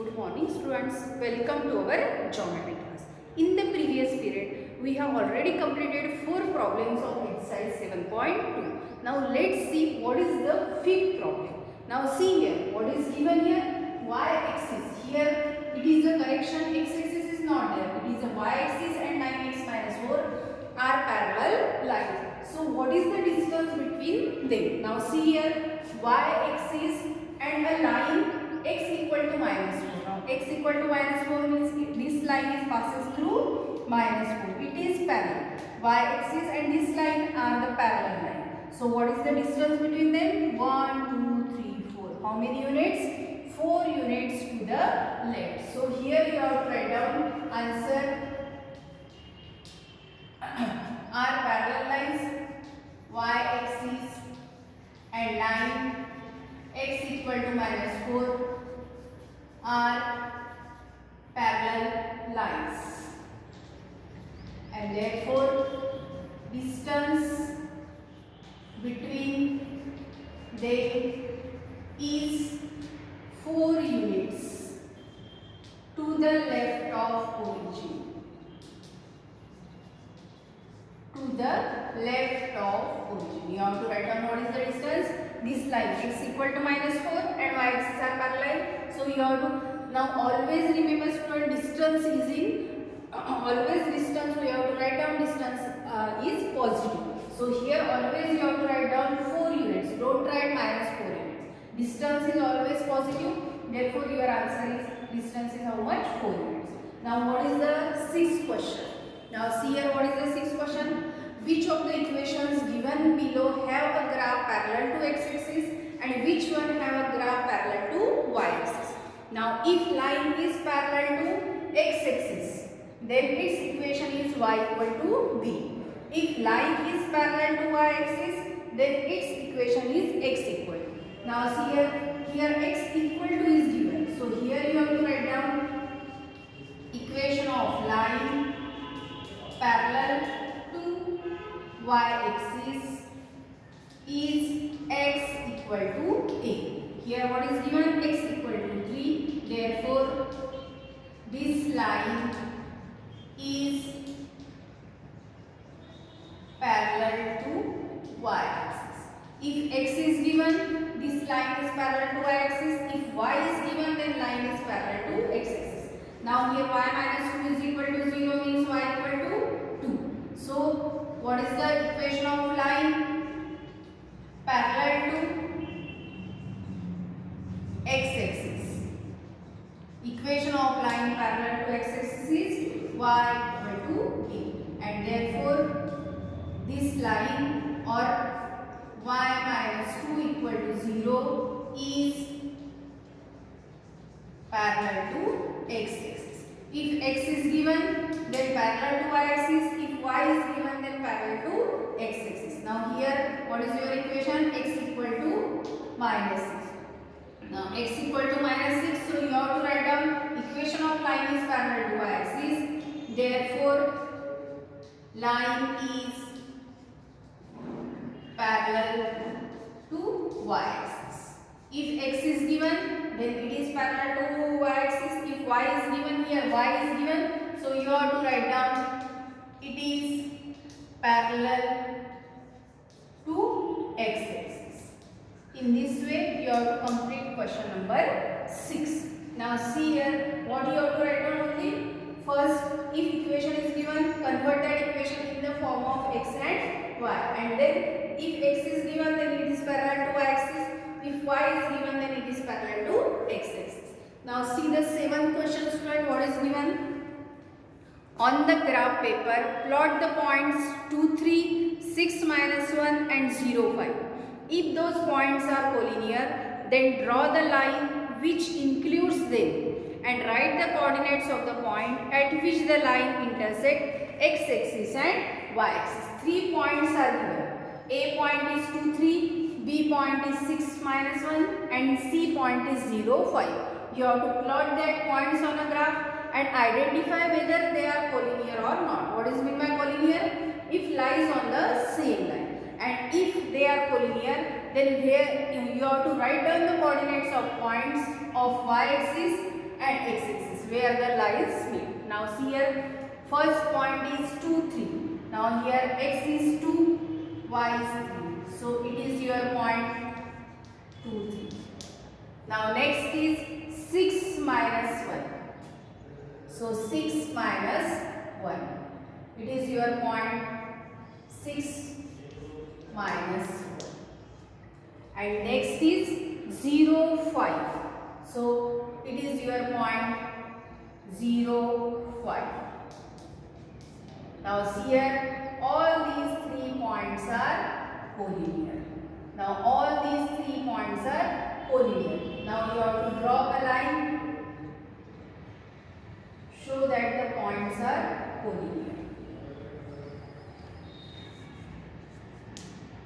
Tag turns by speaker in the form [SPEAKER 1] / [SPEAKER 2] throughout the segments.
[SPEAKER 1] Good morning students, welcome to our geometry class. In the previous period, we have already completed 4 problems of exercise 7.2. Now let's see what is the fifth problem. Now see here, what is given here? Y-axis. Here it is the correction, x-axis is not there. It is a y-axis and 9x minus 4 are parallel lines. So what is the distance between them? Now see here, y-axis and a line x equal to minus 4. Now x equal to minus 4 means this line is passes through minus 4. It is parallel. Y-axis and this line are the parallel line. So what is the distance between them? 1, 2, 3, 4. How many units? 4 units to the left. So here you have to write down answer are parallel lines, y-axis and line x equal to minus 4 are parallel lines, and therefore distance between them is 4 units to the left of origin. To the left of origin. You have to write down what is the distance. This line x equal to minus 4 and y-axis are parallel. So you have to now always remember student, distance is in always distance we have to write down distance is positive. So here always you have to write down 4 units. Don't write minus 4 units. Distance is always positive. Therefore your answer is distance is how much? 4 units. Now what is the sixth question? Now see here what is the sixth question. Which of the equations given below have a graph parallel to x-axis and which one have a graph parallel to y-axis? Now if line is parallel to x-axis, then its equation is y equal to b. If line is parallel to y-axis, then its equation is x equal. Now see here x equal to is given. So here you have to write down equation of line parallel to y-axis is x equal to a. Here what is given? X equal to 3. Therefore this line is parallel to y-axis. If x is given, this line is parallel to y-axis. If y is given, then line is parallel to x-axis. Now here y minus 2 is equal to 0 means y equal to 2. So what is the equation of line parallel to x-axis? Equation of line parallel to x-axis is y equal to a, and therefore this line or y minus 2 equal to 0 is parallel to x-axis. If x is given, then parallel to y-axis. If y is given, then parallel to x-axis. Now here what is your equation? X equal to minus 6. Now x equal to minus 6, so you have to write down equation of line is parallel to y-axis. Therefore line is parallel to y-axis. If x is given, then it is parallel to y-axis. If y is given, here y is given, so you have to write down it is parallel to x-axis. In this way you have to complete question number 6. Now see here what you have to write down only. First, if equation is given, convert that equation in the form of x and y, and then if x is given, then it is parallel to y-axis. If y is given, then it is parallel to x-axis. Now see the 7th question student, what is given? On the graph paper, plot the points 2, 3, 6, minus 1 and 0, 5. If those points are collinear, then draw the line which includes them and write the coordinates of the point at which the line intersects x-axis and y-axis. 3 points are given. A point is 2, 3, B point is 6, minus 1 and C point is 0, 5. You have to plot that points on a graph and identify whether they are collinear or not. What is meant by collinear? If lies on the same line. And if they are collinear, then here you have to write down the coordinates of points of y-axis and x-axis where the lines meet. Now see here, first point is 2, 3. Now here x is 2, y is 3. So it is your point 2, 3. Now next is 6 minus 1. So 6 minus 1. It is your point 6 minus 1. And next is 0, 5. So it is your point 0, 5. Now see here, all these 3 points are collinear. Now all these 3 points are collinear. Now you have to draw a line. Show that the points are collinear.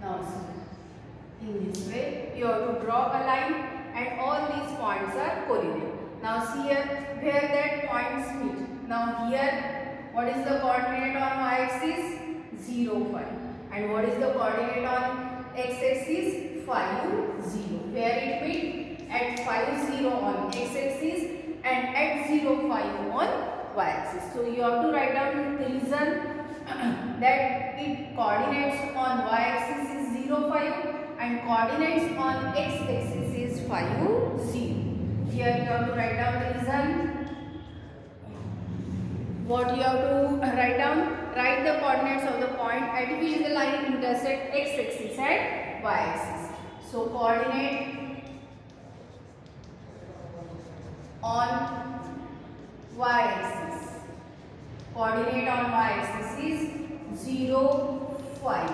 [SPEAKER 1] Now see, in this way you have to draw a line and all these points are collinear. Now see here where that points meet. Now here, what is the coordinate on y-axis? 0, 5. And what is the coordinate on x-axis? 5, 0. Where it meet? At 5, 0 on x-axis and at 0, 5 on y-axis. So you have to write down the reason that it coordinates on y-axis is 0, 5 and coordinates on x-axis is 5, 0. Here you have to write down the reason. What you have to write down? Write the coordinates of the point at which the line intersect x-axis and y-axis. So coordinate on y-axis. Coordinate on y-axis is 0, 5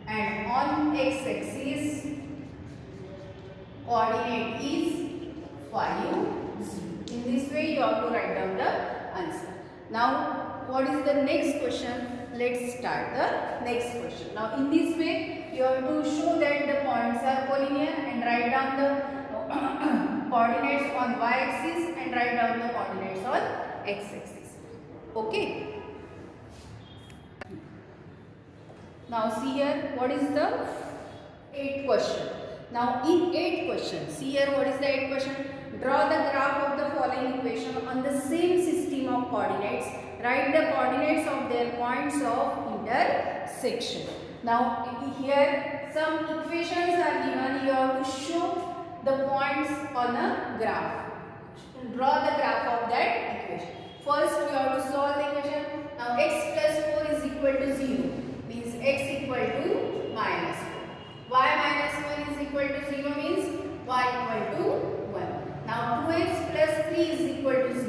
[SPEAKER 1] and on x-axis coordinate is 5, 0. In this way you have to write down the answer. Now what is the next question? Let's start the next question. Now in this way you have to show that the points are collinear and write down the coordinates on y-axis and write down the coordinates on x-axis. Okay. Now see here, what is the 8th question? Now in 8th question, see here what is the 8th question? Draw the graph of the following equation on the same system of coordinates. Write the coordinates of their points of intersection. Now here some equations are given. You have to show the points on a graph. Draw the graph of that equation. First you have to solve the equation. Now x plus 4 is equal to 0. Means x equal to minus 4. Y minus 1 is equal to 0 means y equal to 1. Now 2x plus 3 is equal to 0.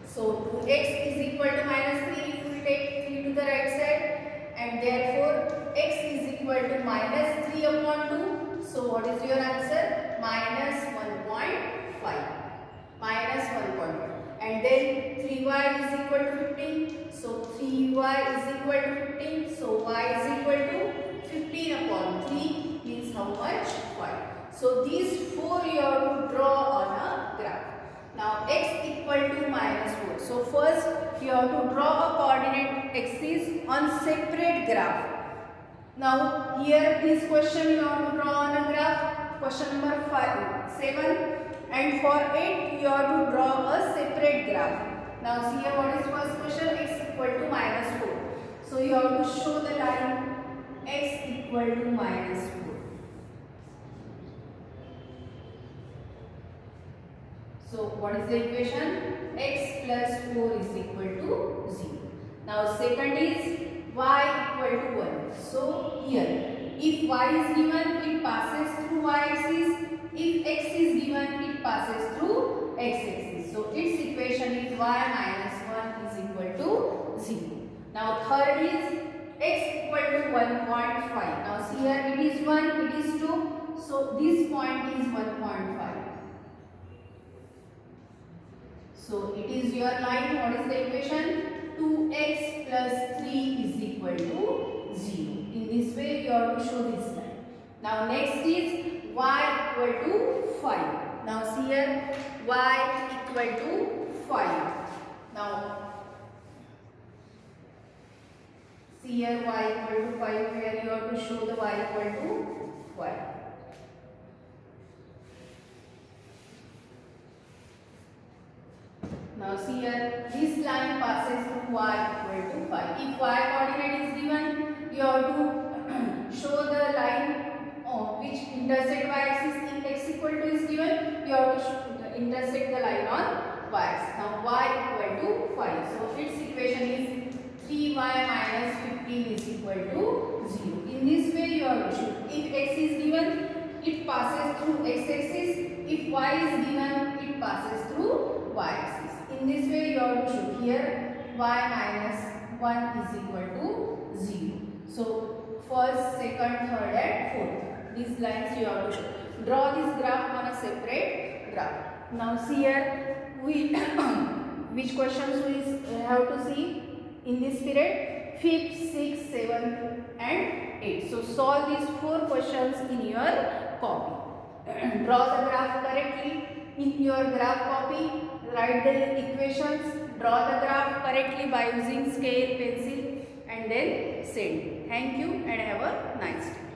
[SPEAKER 1] So 2x is equal to minus 3 if we take 3 to the right side, and therefore x is equal to minus 3 upon 2. So what is your answer? Minus 1.5. Minus 1.5. And then 3y is equal to 15. So 3y is equal to 15. So y is equal to 15 upon 3 means how much? 5. So these 4 you have to draw on a graph. Now x equal to minus 4. So first you have to draw a coordinate axis on separate graph. Now here this question you have to draw on a graph. Question number 7. And for 8 you have to draw a separate graph. Now see here what is first question? X equal to minus 4. So you have to show the line x equal to minus 4. So what is the equation? X plus 4 is equal to 0. Now second is y equal to 1. So here if y is given, it passes through y-axis. If x is given, it passes through x-axis. So its equation is y minus 1 is equal to 0. Now third is x equal to 1.5. Now see here it is 1, it is 2. So this point is 1.5. So it is your line. What is the equation? 2x plus 3 is equal to 0. In this way you have to show this line. Now next is y equal to 5. Now see here y equal to 5. Now see here y equal to 5 where you have to show the y equal to 5. Now see here, this line passes through y equal to 5. If y coordinate is given, you have to show the line which intersect y axis. If x equal to is given, you have to intersect the line on y axis. Now y equal to 5. So its equation is 3y minus 15 is equal to 0. In this way you have to show. If x is given, it passes through x-axis. If y is given, it passes through y-axis. In this way you have to show. Here y minus 1 is equal to 0. So first, second, third and fourth. These lines you have to show. Draw this graph on a separate graph. Now see here, we which questions we have to see in this period? 5th, 6th, 7th and 8th. So solve these 4 questions in your copy. Draw the graph correctly in your graph copy. Write the equations. Draw the graph correctly by using scale, pencil and then send. Thank you and have a nice day.